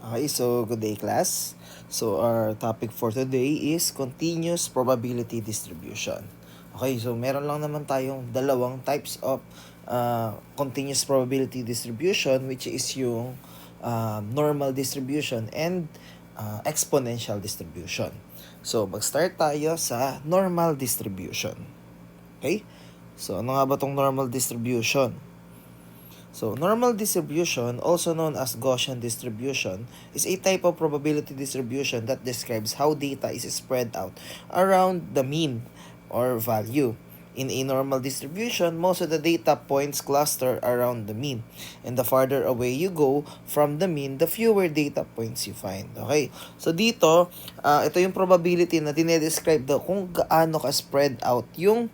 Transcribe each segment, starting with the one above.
Okay, so good day class. So our topic for today is continuous probability distribution. Okay, so meron lang naman tayong dalawang types of continuous probability distribution, which is yung normal distribution and exponential distribution. So mag-start tayo sa normal distribution. Okay? So ano nga ba tong normal distribution? So, normal distribution, also known as Gaussian distribution, is a type of probability distribution that describes how data is spread out around the mean or value. In a normal distribution, most of the data points cluster around the mean. And the farther away you go from the mean, the fewer data points you find. Okay? So, dito, ito yung probability na dinedescribe daw kung gaano ka spread out yung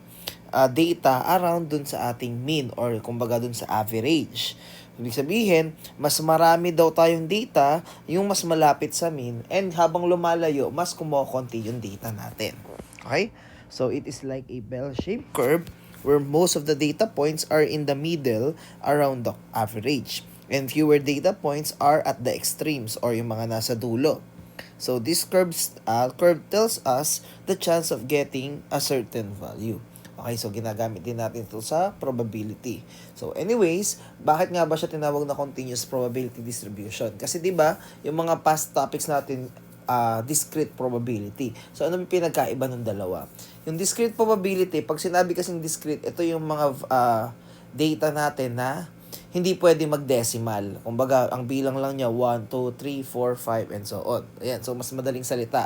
data around dun sa ating mean or kumbaga dun sa average. Ibig sabihin, mas marami daw tayong data yung mas malapit sa mean and habang lumalayo, mas kumokonti yung data natin. Okay? So, it is like a bell-shaped curve where most of the data points are in the middle around the average. And fewer data points are at the extremes or yung mga nasa dulo. So, this curve tells us the chance of getting a certain value. Okay, so ginagamit din natin ito sa probability. So anyways, bakit nga ba siya tinawag na continuous probability distribution? Kasi 'di ba, yung mga past topics natin discrete probability. So ano yung pinagkaiba ng dalawa? Yung discrete probability, pag sinabi kasing discrete, ito yung mga data natin na hindi pwede mag-decimal. Kumbaga, ang bilang lang niya 1, 2, 3, 4, 5, and so on. Ayan, so mas madaling salita.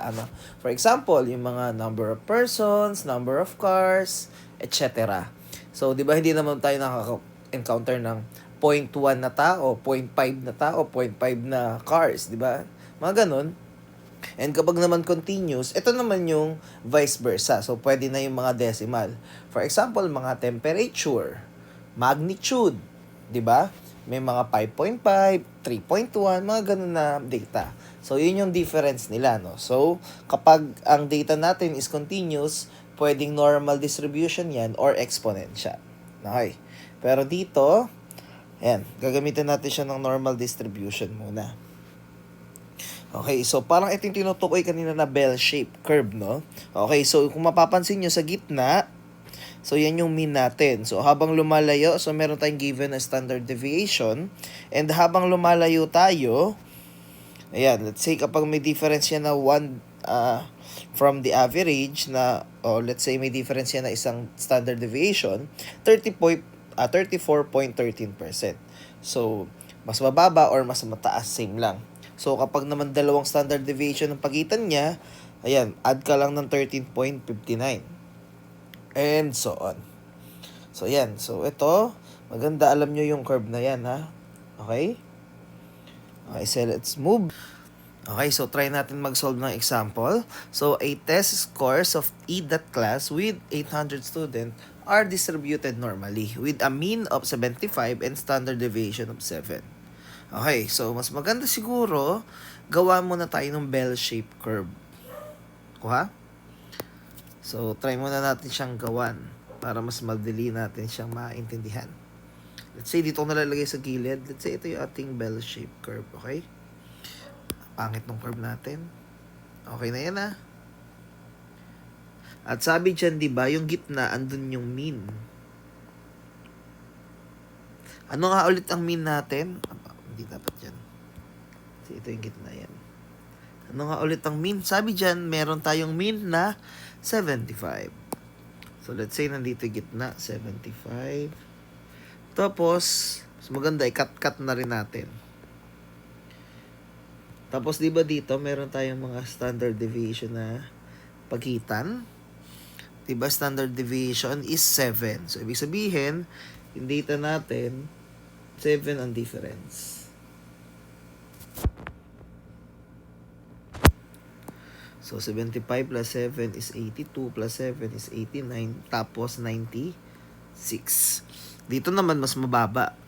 For example, yung mga number of persons, number of cars, etc. So, di ba hindi naman tayo nakaka-encounter ng 0.1 na tao, 0.5 na tao, 0.5 na cars, di ba? Mga ganun. And kapag naman continuous, ito naman yung vice versa. So, pwede na yung mga decimal. For example, mga temperature, magnitude, 'di ba? May mga 5.5, 3.1, mga ganun na data. So, yun yung difference nila, no? So, kapag ang data natin is continuous, pwedeng normal distribution yan or exponential. Okay. Pero dito, ayan, gagamitin natin siya ng normal distribution muna. Okay, so parang ito yung tinutukoy kanina na bell-shaped curve, no? Okay, so kung mapapansin nyo sa gitna, so, yan yung mean natin. So, habang lumalayo, so meron tayong given na standard deviation. And habang lumalayo tayo, ayan, let's say kapag may difference yan na 1 from the average na, let's say may difference yan na isang standard deviation, 34.13%. So, mas mababa or mas mataas, same lang. So, kapag naman dalawang standard deviation ng pagitan niya, ayan, add ka lang ng 13.59. And so on. So, yan. So, ito, maganda alam nyo yung curve na yan, ha? Okay? Okay, so let's move. Okay, so try natin mag-solve ng example. So, a test scores of E.class class with 800 students are distributed normally with a mean of 75 and standard deviation of 7. Okay, so mas maganda siguro, gawa muna tayo ng bell-shaped curve. Kuha? So, try muna natin siyang gawan para mas madali natin siyang maintindihan. Let's say, dito ko nalalagay sa gilid. Let's say, ito yung ating bell-shaped curve, okay? Pangit ng curve natin. Okay na yan, At sabi dyan, di ba, yung gitna, andun yung mean. Ano nga ulit ang mean natin? Hindi dapat dyan. So, ito yung gitna yan. Ano nga ulit ang mean? Sabi dyan, meron tayong mean na 75. So, let's say, nandito gitna, 75. Tapos, mas maganda, i-cut-cut na rin natin. Tapos, di ba dito, meron tayong mga standard deviation na pagitan. Di ba, standard deviation is 7. So, ibig sabihin, yung data natin, 7 ang difference. So, 75 plus 7 is 82, plus 7 is 89, tapos 96. Dito naman, mas mababa.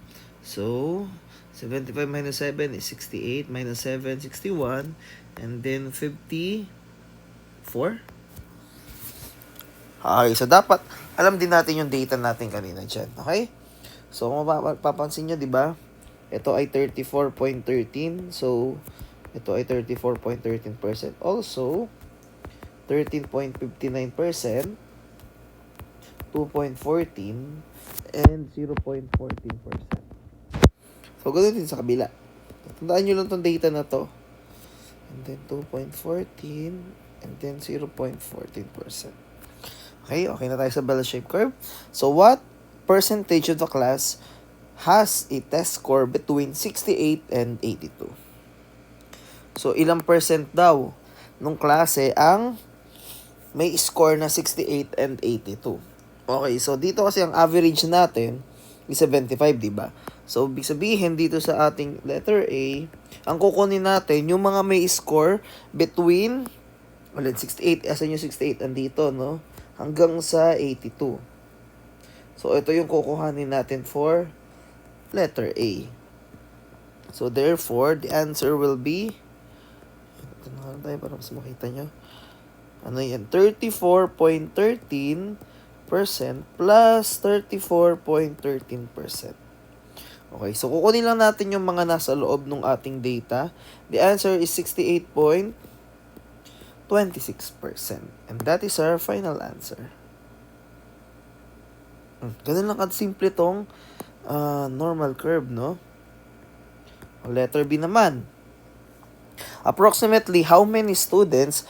So, 75 minus 7 is 68, minus 7, 61, and then 54. Okay, so dapat, alam din natin yung data natin kanina dyan. Okay? So, kung mapapansin nyo, di ba? Ito ay 34.13. So, Ito ay 34.13%. Also, 13.59%, 2.14, and 0.14%. So, ganoon din sa kabila. Tandaan nyo lang itong data na to. And then 2.14, and then 0.14%. Okay na tayo sa bell-shaped curve. So, what percentage of the class has a test score between 68 and 82? So, ilang percent daw nung klase ang may score na 68 and 82? Okay, so dito kasi ang average natin is 75, di ba? So, ibig sabihin dito sa ating letter A, ang kukunin natin yung mga may score between 68, asan yung 68 andito, no? Hanggang sa 82. So, ito yung kukuhanin natin for letter A. So, therefore, the answer will be, ito na lang tayo para mas makita nyo. Ano yan? 34.13% plus 34.13%. Okay, so kukunin lang natin yung mga nasa loob ng ating data. The answer is 68.26%. And that is our final answer. Ganun lang simple tong normal curve, no? Letter B naman. Approximately how many students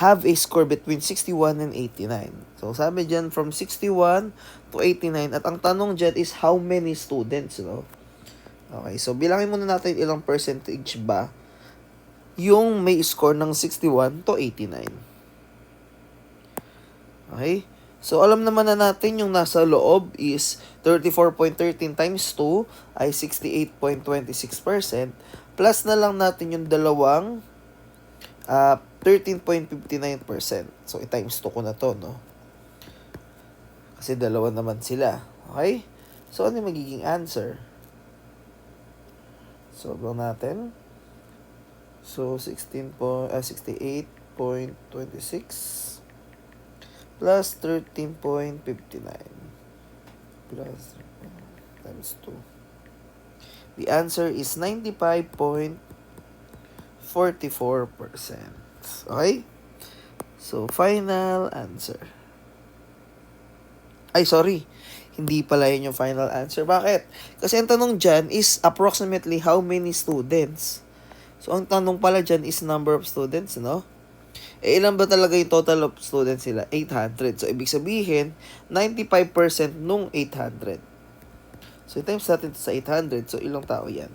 have a score between 61 and 89? So, sabi dyan from 61 to 89. At ang tanong dyan is how many students, no? Okay, so bilangin muna natin ilang percentage ba yung may score ng 61 to 89. Okay? So, alam naman na natin yung nasa loob is 34.13 times 2 ay 68.26%. Plus na lang natin yung dalawang 13.59%. So, i-times 2 ko na to, no? Kasi dalawa naman sila. Okay? So, ano yung magiging answer? So, lang natin. So, 68.26 plus 13.59 plus times 2. The answer is 95.44%. Okay? So, final answer. Ay, sorry. Hindi pala yun yung final answer. Bakit? Kasi ang tanong dyan is approximately how many students. So, ang tanong pala dyan is number of students, no? Eh, ilan ba talaga yung total of students sila? 800. So, ibig sabihin, 95% nung 800. So, times natin sa 800. So, ilang tao yan?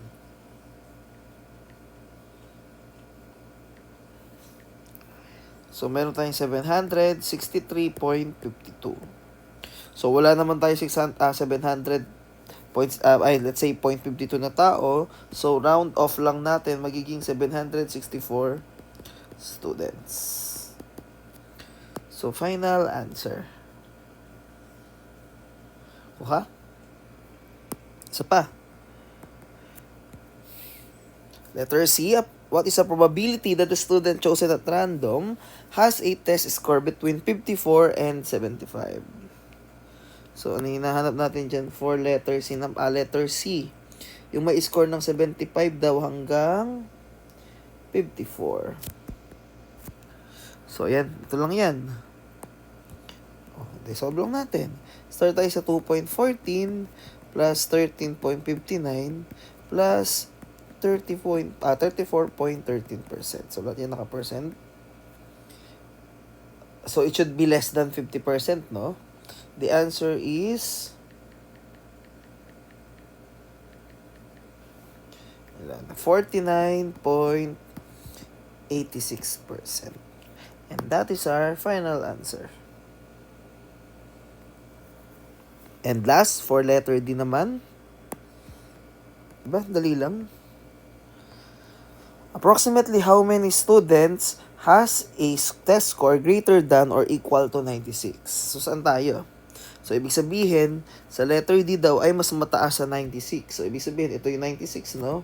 So, meron tayong 763.52. So, wala naman tayo 700 points, let's say 0.52 na tao. So, round off lang natin, magiging 764 students. So, final answer. Kuha? Isa pa. Letter C, what is the probability that the student chosen at random has a test score between 54 and 75? So, ano hinahanap natin dyan for letter C? Letter C. Yung may score ng 75 daw hanggang 54. So, ayan. Ito lang yan. Solve lang natin. Start tayo sa 2.14 plus 13.59 plus 34.13%. So, lahat yan naka-percent. So, it should be less than 50%, no? The answer is 49.86%. And that is our final answer. And last, for letter D naman. Diba? Dali lang. Approximately how many students has a test score greater than or equal to 96? So, saan tayo? So, ibig sabihin, sa letter D daw ay mas mataas sa 96. So, ibig sabihin, ito yung 96, no?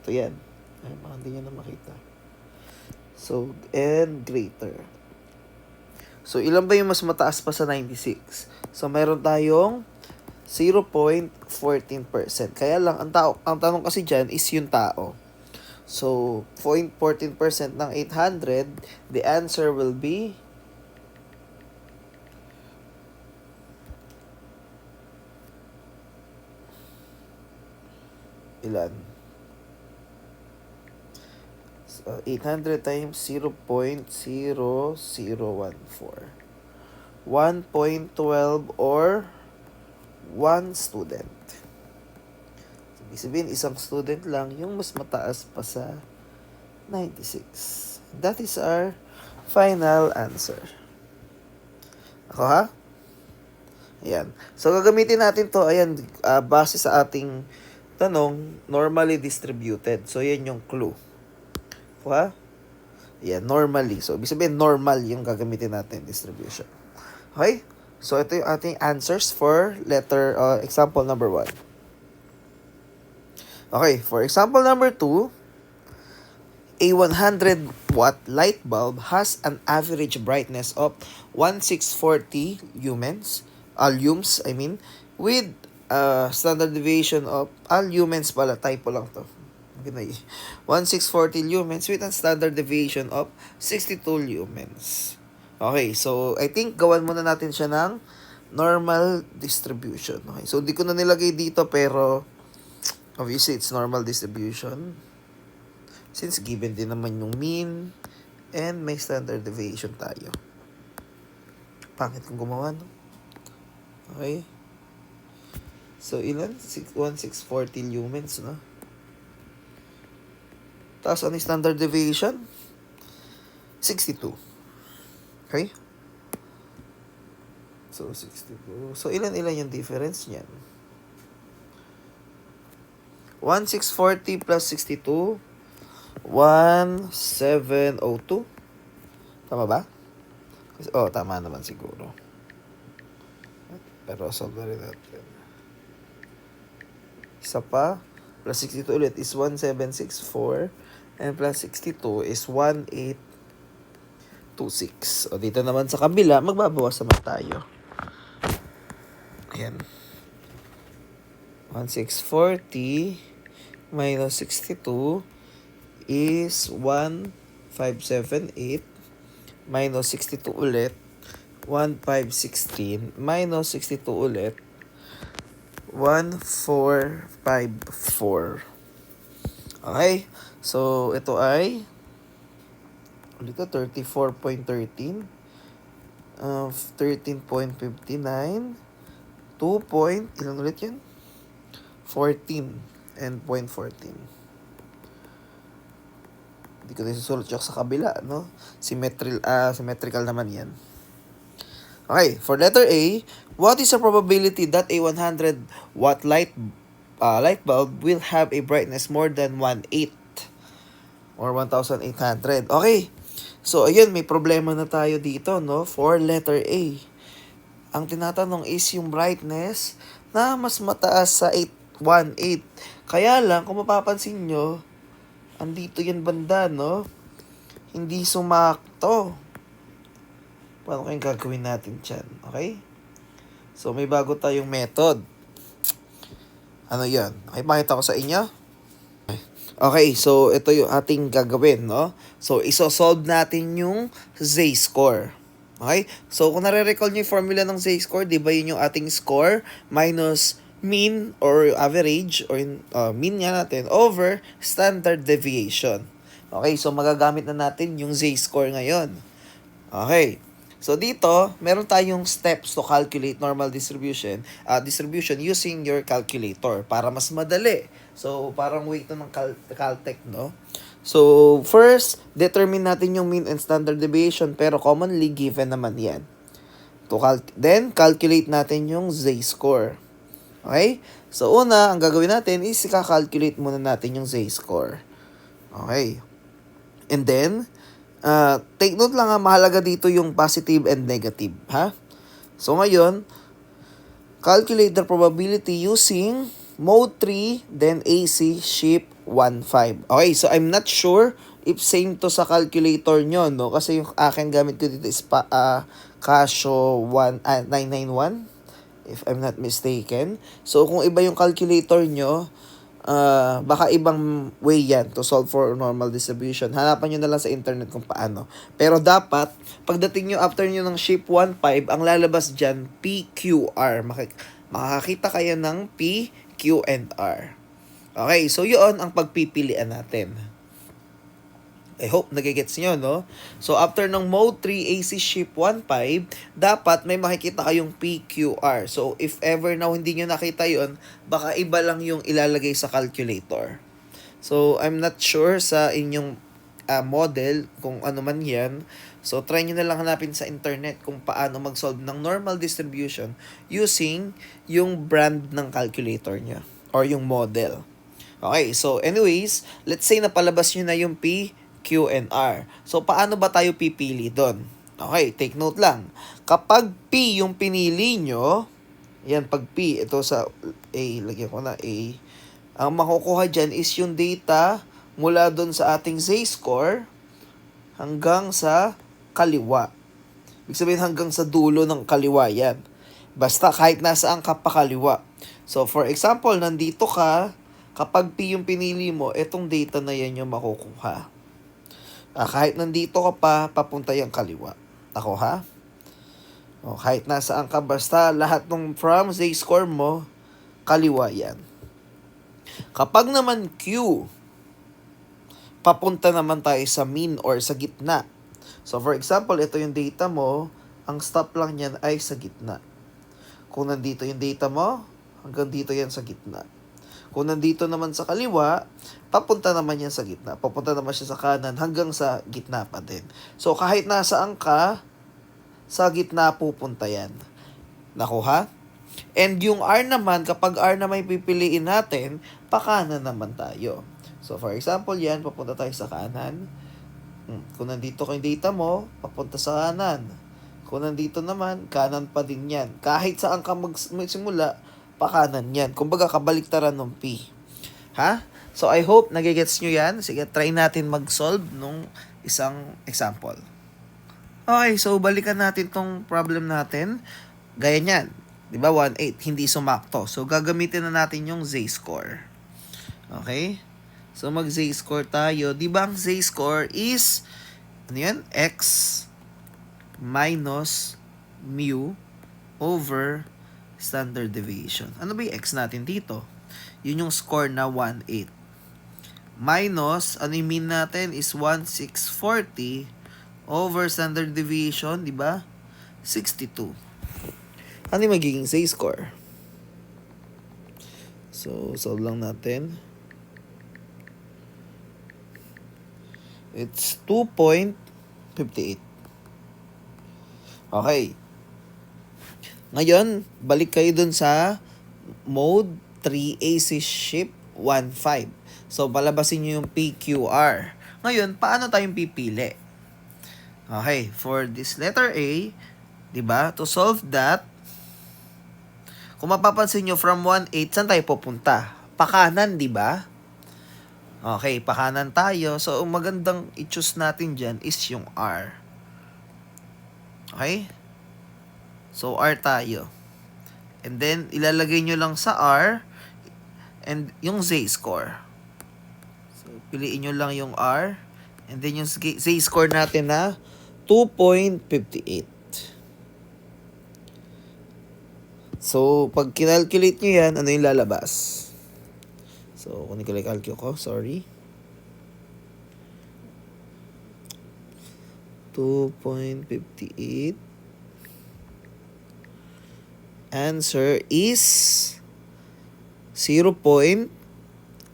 Ito yan. Ay, baka hindi nyo na makita. So, and greater. So, ilan ba yung mas mataas pa sa 96? So, meron tayong 0.14%. Kaya lang, ang tanong kasi dyan is yung tao. So, 0.14% ng 800, the answer will be ilan? So, 800 times 0.0014. 1.12 or 1 student. So, ibig sabihin, isang student lang yung mas mataas pa sa 96. That is our final answer. Ako ha? Ayan. So, gagamitin natin to, ayan, base sa ating tanong, normally distributed. So, yan yung clue. Ako ha? Ayan, normally. So, ibig sabihin, normal yung gagamitin natin, distribution. Okay? So, ito yung ating answers for example number 1. Okay, for example number 2, a 100 watt light bulb has an average brightness of 1640 lumens, with standard deviation of, lumens pala, typo lang to. 1640 lumens with a standard deviation of 62 lumens. Okay, so I think gawan muna natin siya ng normal distribution. Okay, so hindi ko na nilagay dito pero obviously it's normal distribution. Since given din naman yung mean and may standard deviation tayo. Pangit kong gumawa, no? Okay. So, ilan? 1640 lumens, no? Tapos, ano yung standard deviation? 62. Okay? So, 62. So, ilan yung difference niyan? 1640 plus 62, 1702. Tama ba? Tama naman siguro. Pero solve na rin natin. Isa pa, plus 62 ulit is 1764. And plus 62 is 1826. O dito naman sa kabila, magbabawas naman tayo. Ayan. 1640 minus 62 is 1578 minus 62 ulit 1516 minus 62 ulit 1454. Okay, so ito ay ulit 34.13 13.59 ilan ulit yan? 14 and 0.14. Hindi ko na isusulat yung sa kabila, no? Symmetrical naman yan. Okay, for letter A, what is the probability that a 100 watt light bulb will have a brightness more than 1/8 or 1,800? Okay, so ayun, may problema na tayo dito, no? For letter A, ang tinatanong is yung brightness na mas mataas sa 1/8. Kaya lang, kung mapapansin nyo, andito yan banda, no? Hindi sumakto. Paano kayong gagawin natin dyan? Okay? So, may bago tayong method. Ano yan? Okay, pakita ko sa inyo. Okay, so ito yung ating gagawin, no? So, isosolve natin yung z-score. Okay? So, kung nare-recall nyo yung formula ng z-score, di ba yun yung ating score minus mean or average or mean nga natin over standard deviation. Okay, so magagamit na natin yung z-score ngayon. Okay. So dito, meron tayong steps to calculate normal distribution using your calculator para mas madali. So parang way to ng Caltech, no? So first, determine natin yung mean and standard deviation pero commonly given naman yan. Then calculate natin yung z-score. Okay? So, una, ang gagawin natin is i-calculate muna natin yung z-score. Okay. And then, take note lang mahalaga dito yung positive and negative, ha? So, ngayon, calculate the probability using mode 3, then AC, shape 1,5. Okay, so I'm not sure if same to sa calculator nyo, no? Kasi yung akin gamit ko dito is Casio 991. If I'm not mistaken. So, kung iba yung calculator nyo, baka ibang way yan to solve for normal distribution. Hanapan nyo na lang sa internet kung paano. Pero dapat, pagdating nyo after nyo ng shape 1, 5, ang lalabas dyan, PQR. Makakakita kayo ng P, Q, and R. Okay, so yun ang pagpipilian natin. I hope nagigets nyo, no? So, after ng mode 3 AC shape 1.5, dapat may makikita kayong PQR. So, if ever na hindi nyo nakita yon, baka iba lang yung ilalagay sa calculator. So, I'm not sure sa inyong model kung ano man yan. So, try nyo na lang hanapin sa internet kung paano mag-solve ng normal distribution using yung brand ng calculator nyo or yung model. Okay, so anyways, let's say napalabas nyo na yung P, Q, and R. So, paano ba tayo pipili doon? Okay, take note lang. Kapag P yung pinili nyo, yan, pag P, ito sa A, lagyan ko na A, ang makukuha dyan is yung data mula doon sa ating Z-score hanggang sa kaliwa. Ibig sabihin hanggang sa dulo ng kaliwa yan. Basta kahit nasaan ka pa kaliwa. So, for example, nandito ka, kapag P yung pinili mo, etong data na yan yung makukuha. Kahit nandito ka pa, papunta yung kaliwa. Ako ha? Kahit nasaan ka, basta lahat ng from Z-score mo, kaliwa yan. Kapag naman Q, papunta naman tayo sa mean or sa gitna. So for example, ito yung data mo, ang stop lang yan ay sa gitna. Kung nandito yung data mo, hanggang dito yan sa gitna. Kung nandito naman sa kaliwa, papunta naman yan sa gitna. Papunta naman siya sa kanan hanggang sa gitna pa din. So kahit nasaan ka, sa gitna pupunta yan. Nakuha? And yung R naman, kapag R na may pipiliin natin, pakanan naman tayo. So for example yan, papunta tayo sa kanan. Kung nandito yung data mo, papunta sa kanan. Kung nandito naman, kanan pa din yan. Kahit saan ka magsimula, pakanan yan. Kumbaga, kabaliktaran ng P. Ha? So, I hope nagigets nyo yan. Sige, try natin mag-solve nung isang example. Okay, so balikan natin tong problem natin. Gaya nyan. Diba, 1.8, hindi sumakto. So, gagamitin na natin yung Z-score. Okay? So, mag-Z-score tayo. Diba, ang Z-score is, ano yan? X minus mu over standard deviation. Ano ba yung X natin dito? Yun yung score na 1.8. Minus, ano yung mean natin is 1.640 over standard deviation, di ba? 62. Ano yung magiging Z-score? So, solve lang natin. It's 2.58. Okay. Ngayon, balik kayo dun sa mode 3 AC shape 1.5. So, palabasin nyo yung PQR. Ngayon, paano tayong pipili? Okay, for this letter A, diba, to solve that, kung mapapansin nyo from 1.8, saan tayo pupunta? Pakanan, diba? Okay, pakanan tayo. So, ang magandang i-choose natin dyan is yung R. Okay? So, R tayo. And then, ilalagay nyo lang sa R and yung Z-score. So, piliin nyo lang yung R and then yung Z-score natin na 2.58. So, pag kinalculate nyo yan, ano yung lalabas? So, kung i-calculate ko, sorry. 2.58. Answer is 0.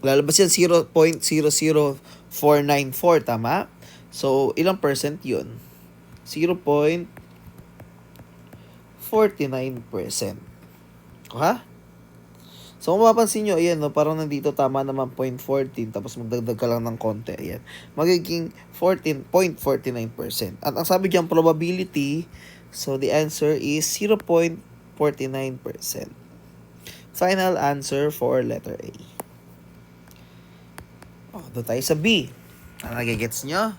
Lalabas yan 0.00494, tama? So, ilang percent yun? 0.49%. Ha? So, kung mapapansin nyo, ayan, no, parang nandito tama naman 0.14, tapos magdagdag ka lang ng konti, ayan. Magiging 14.49%. At ang sabi dyan, probability, so the answer is 0.49%. Final answer for letter A. Doon tayo sa B. Nagigets nyo?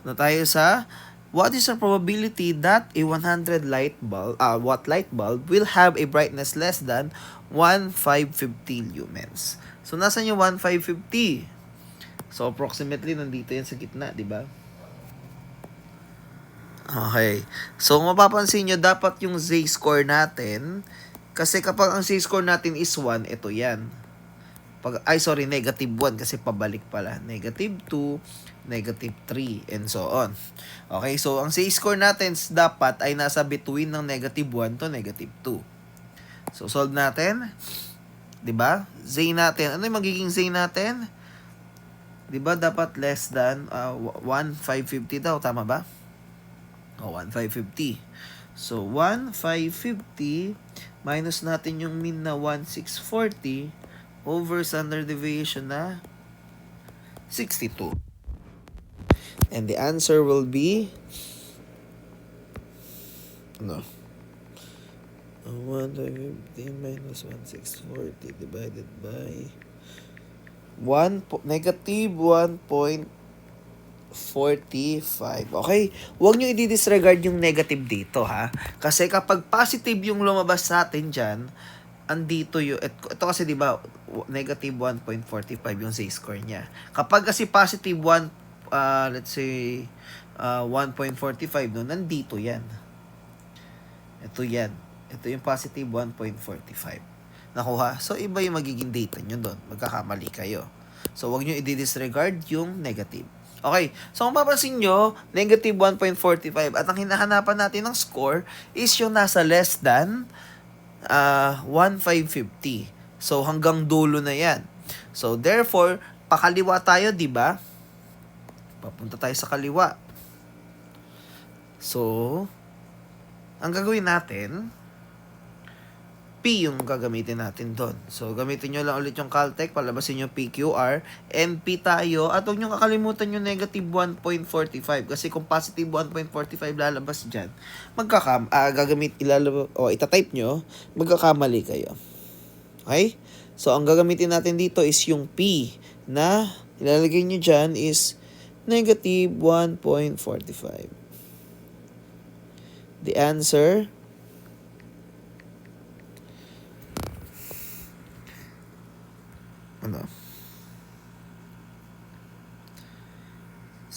Doon tayo sa, what is the probability that a 100 watt light bulb will have a brightness less than 1,550 lumens? So, nasan yung 1,550? So, approximately, nandito yan sa gitna, di ba? Okay. So, mapapansin nyo, dapat yung z-score natin, kasi kapag ang z-score natin is 1, ito yan. Negative 1 kasi pabalik pala. Negative 2, negative 3, and so on. Okay, so ang z-score natin dapat ay nasa between ng negative 1 to negative 2. So, solve natin. 'Di ba? Z natin, ano yung magiging z natin? 'Di ba dapat less than 1,550 daw, tama ba? 1,550. So 1,550 minus natin yung mean na 1,640 over standard deviation na 62. And the answer will be 1,550 minus 1,640 divided by negative 1.45. Okay? Huwag nyo i-disregard yung negative dito, ha? Kasi kapag positive yung lumabas natin dyan, andito yung, ito kasi diba, negative 1.45 yung z-score niya. Kapag kasi positive 1, let's say, 1.45, no, nandito yan. Ito yan. Ito yung positive 1.45. Nakuha? So, iba yung magiging data nyo doon. Magkakamali kayo. So, wag nyo i-disregard yung negative. Okay. So, kung papansin nyo, negative 1.45 at ang hinahanapan natin ng score is yung nasa less than 1,550. So, hanggang dulo na yan. So, therefore, pakaliwa tayo, di ba? Papunta tayo sa kaliwa. So, ang gagawin natin, P yung gagamitin natin doon. So, gamitin nyo lang ulit yung Caltech, palabasin yung PQR, MP tayo, at huwag nyo kakalimutan yung negative 1.45. Kasi kung positive 1.45 lalabas dyan, itatype nyo, magkakamali kayo. Okay? So, ang gagamitin natin dito is yung P na ilalagay nyo dyan is negative 1.45. The answer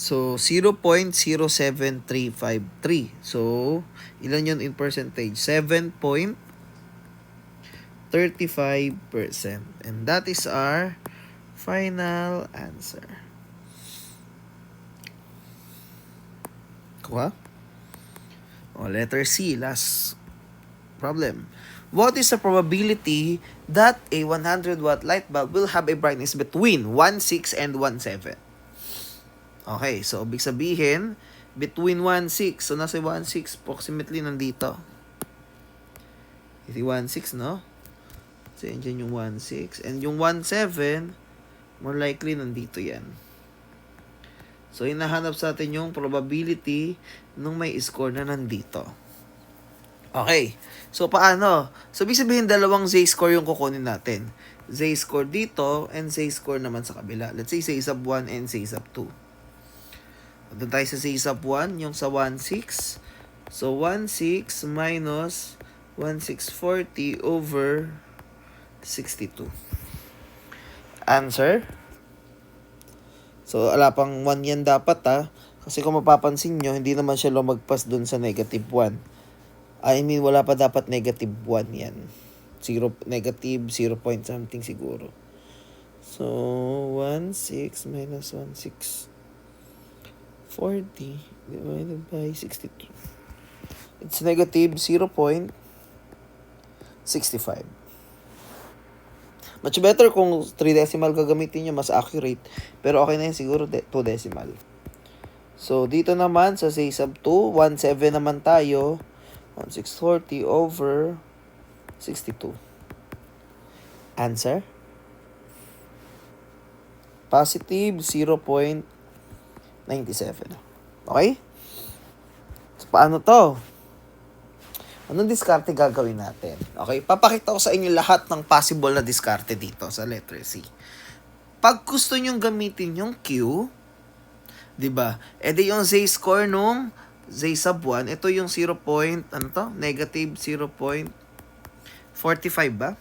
So, 0.07353. So, ilan yun in percentage? 7.35%. And that is our final answer. Kuha? Letter C, last problem. What is the probability that a 100 watt light bulb will have a brightness between 1.6 and 1.7? Okay, so ibig sabihin, between 1.6, so nasa 1.6, approximately nandito. Ito 1.6, no? So yan dyan yung 1.6. And yung 1.7, more likely nandito yan. So hinahanap sa atin yung probability nung may score na nandito. Okay. So, paano? So, ibig sabihin, dalawang z-score yung kukunin natin. Z-score dito, and z-score naman sa kabila. Let's say, z-sub 1 and z-sub 2. Doon tayo sa z-sub 1, yung sa 1.6. So, 1.6 minus 1.640 over 62. Answer? So, ala pang 1 yan dapat, ha? Kasi kung mapapansin nyo, hindi naman siya lumagpas doon sa negative 1. Wala pa dapat negative 1 yan. Negative 0 point something siguro. So, 1.6 minus 1.640 divided by 62. It's negative 0.65. Much better kung 3 decimal gagamitin nyo, mas accurate. Pero okay na yan siguro 2 decimal. So, dito naman sa say sub 2, 1.7 naman tayo. 1.640 over 62. Answer? Positive 0.97. Okay? So, paano to? Anong diskarte gagawin natin? Okay? Papakita ko sa inyo lahat ng possible na diskarte dito sa letter C. Pag gusto nyong gamitin yung Q, diba? Di yung z-score nung z sub 1, ito yung negative 0.45 ba?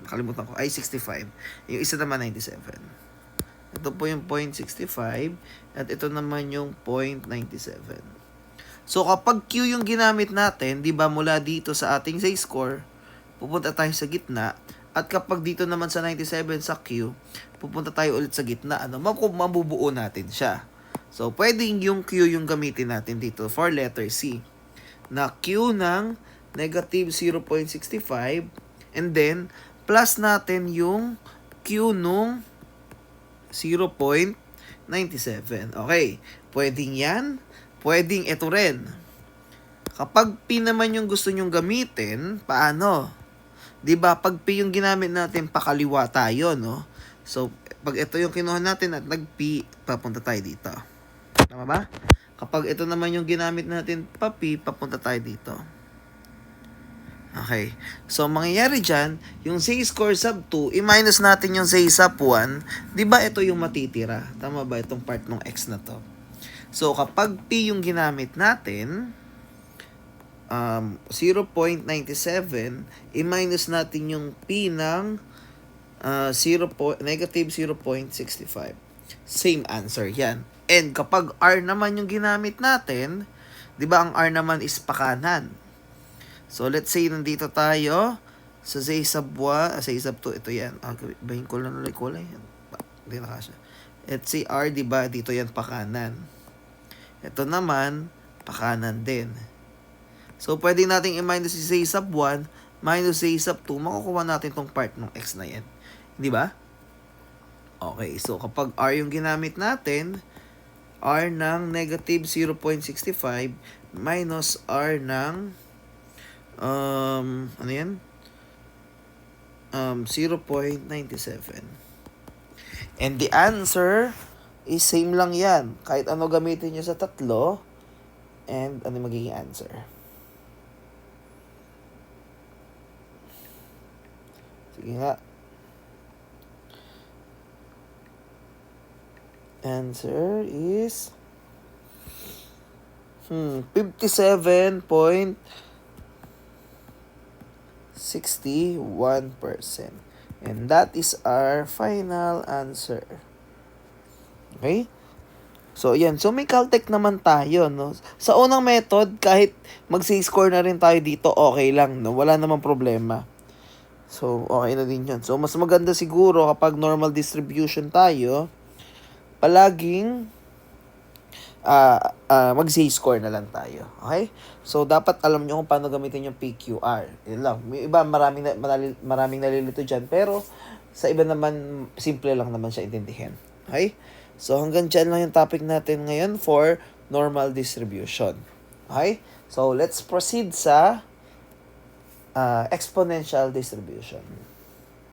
Nakalimutan ko. Ay, 65. Yung isa naman, 97. Ito po yung 0.65 at ito naman yung 0.97. So, kapag Q yung ginamit natin, di ba, mula dito sa ating Z-score, pupunta tayo sa gitna. At kapag dito naman sa 97 sa Q, pupunta tayo ulit sa gitna. Ano, mabubuo natin siya. So, pwedeng yung Q yung gamitin natin dito for letter C. Na Q ng negative 0.65 and then plus natin yung Q nung 0.97. Okay. Pwedeng yan. Pwedeng ito rin. Kapag P naman yung gusto nyong gamitin, paano? 'Di ba? Pag P yung ginamit natin, pakaliwa tayo, no? So, pag ito yung kinuha natin at nag-P, papunta tayo dito. Tama ba? Kapag ito naman yung ginamit natin, pa-P, papunta tayo dito. Okay. So, mangyayari dyan, yung Z-score sub 2, i-minus natin yung Z sub 1, di ba ito yung matitira? Tama ba itong part ng X na to? So, kapag P yung ginamit natin, 0.97, i-minus natin yung P ng negative 0.65. Same answer yan. And kapag R naman yung ginamit natin, di ba ang R naman is pakanan? So, let's say, nandito tayo sa Z sub 1, Z sub 2, ito yan. Bahin ko lang ulit kulay. Hindi na kasya. Let's say R, di ba, dito yan pakanan. Ito naman, pakanan din. So, pwede natin i-minus si Z sub 1 minus Z sub 2. Makukuha natin tong part ng X na yan. Di ba? Okay, so kapag R yung ginamit natin, R ng negative 0.65 minus R ng ano yan? 0.97. And the answer is same lang yan. Kahit ano gamitin nyo sa tatlo, and ano magiging answer? Sige nga. Answer is 57.61%. And that is our final answer. Okay? So, yan. So, may Caltech naman tayo, no? Sa unang method, kahit mag-score na rin tayo dito, okay lang, no? Wala namang problema. So, okay na din yun. So, mas maganda siguro kapag normal distribution tayo, palaging mag-Z-score na lang tayo. Okay? So, dapat alam nyo kung paano gamitin yung PQR. Yun lang. May iba, maraming nalilito dyan. Pero, sa iba naman, simple lang naman siya intindihin. Okay? So, hanggang dyan lang yung topic natin ngayon for normal distribution. Okay? So, let's proceed sa exponential distribution.